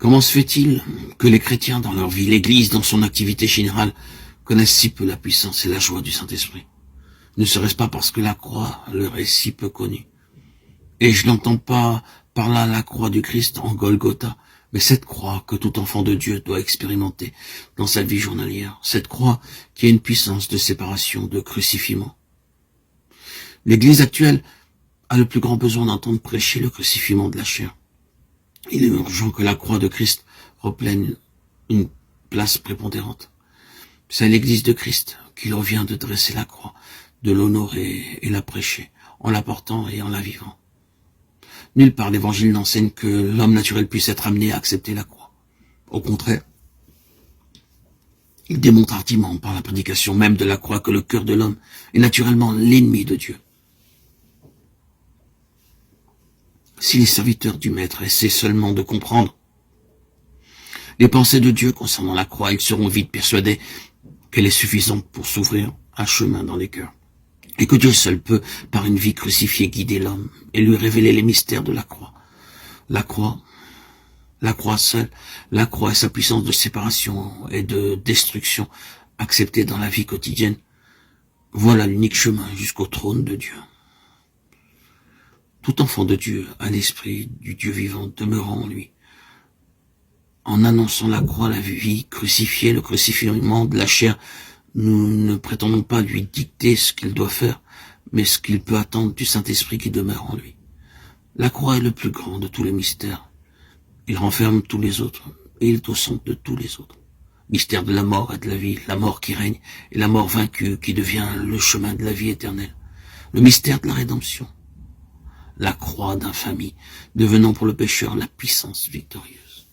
Comment se fait-il que les chrétiens dans leur vie, l'Église dans son activité générale, connaissent si peu la puissance et la joie du Saint-Esprit? Ne serait-ce pas parce que la croix leur est si peu connue? Et je n'entends pas par là la croix du Christ en Golgotha, mais cette croix que tout enfant de Dieu doit expérimenter dans sa vie journalière, cette croix qui a une puissance de séparation, de crucifiement. L'Église actuelle a le plus grand besoin d'entendre prêcher le crucifiement de la chair. Il est urgent que la croix de Christ reprenne une place prépondérante. C'est à l'Église de Christ qu'il revient de dresser la croix, de l'honorer et la prêcher, en la portant et en la vivant. Nulle part l'Évangile n'enseigne que l'homme naturel puisse être amené à accepter la croix. Au contraire, il démontre hardiment par la prédication même de la croix que le cœur de l'homme est naturellement l'ennemi de Dieu. Si les serviteurs du Maître essaient seulement de comprendre les pensées de Dieu concernant la croix, ils seront vite persuadés qu'elle est suffisante pour s'ouvrir un chemin dans les cœurs. Et que Dieu seul peut, par une vie crucifiée, guider l'homme et lui révéler les mystères de la croix. La croix seule, la croix et sa puissance de séparation et de destruction acceptée dans la vie quotidienne, voilà l'unique chemin jusqu'au trône de Dieu. Tout enfant de Dieu a l'esprit du Dieu vivant demeurant en lui. En annonçant la croix, la vie crucifiée, le crucifiement de la chair, nous ne prétendons pas lui dicter ce qu'il doit faire, mais ce qu'il peut attendre du Saint-Esprit qui demeure en lui. La croix est le plus grand de tous les mystères. Il renferme tous les autres, et il est au centre de tous les autres. Mystère de la mort et de la vie, la mort qui règne, et la mort vaincue qui devient le chemin de la vie éternelle. Le mystère de la rédemption. La croix d'infamie, devenant pour le pécheur la puissance victorieuse.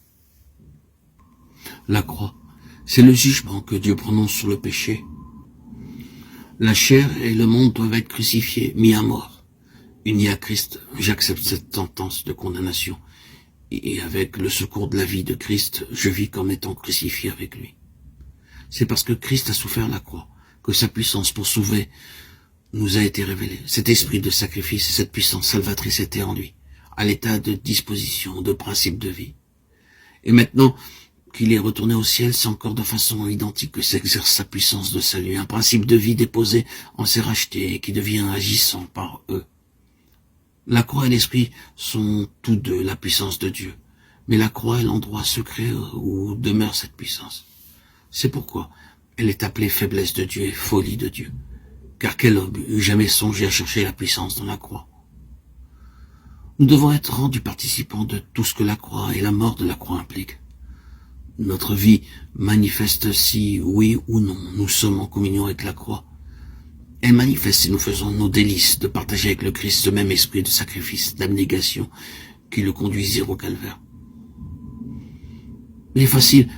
La croix, c'est le jugement que Dieu prononce sur le péché. La chair et le monde doivent être crucifiés, mis à mort. Uni à Christ, j'accepte cette sentence de condamnation. Et avec le secours de la vie de Christ, je vis comme étant crucifié avec lui. C'est parce que Christ a souffert la croix, que sa puissance pour sauver nous a été révélée. Cet esprit de sacrifice et cette puissance salvatrice était en lui, à l'état de disposition, de principe de vie. Et maintenant qu'il est retourné au ciel, c'est encore de façon identique que s'exerce sa puissance de salut, un principe de vie déposé en ses rachetés et qui devient agissant par eux. La croix et l'esprit sont tous deux la puissance de Dieu, mais la croix est l'endroit secret où demeure cette puissance. C'est pourquoi elle est appelée faiblesse de Dieu et folie de Dieu. Car quel homme eût jamais songé à chercher la puissance dans la croix? Nous devons être rendus participants de tout ce que la croix et la mort de la croix impliquent. Notre vie manifeste si, oui ou non, nous sommes en communion avec la croix. Elle manifeste si nous faisons nos délices de partager avec le Christ ce même esprit de sacrifice, d'abnégation qui le conduisirent au calvaire. Il est facile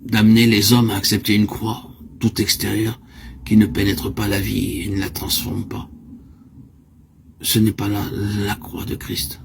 d'amener les hommes à accepter une croix, toute extérieure, qui ne pénètre pas la vie et ne la transforme pas. Ce n'est pas là la croix de Christ.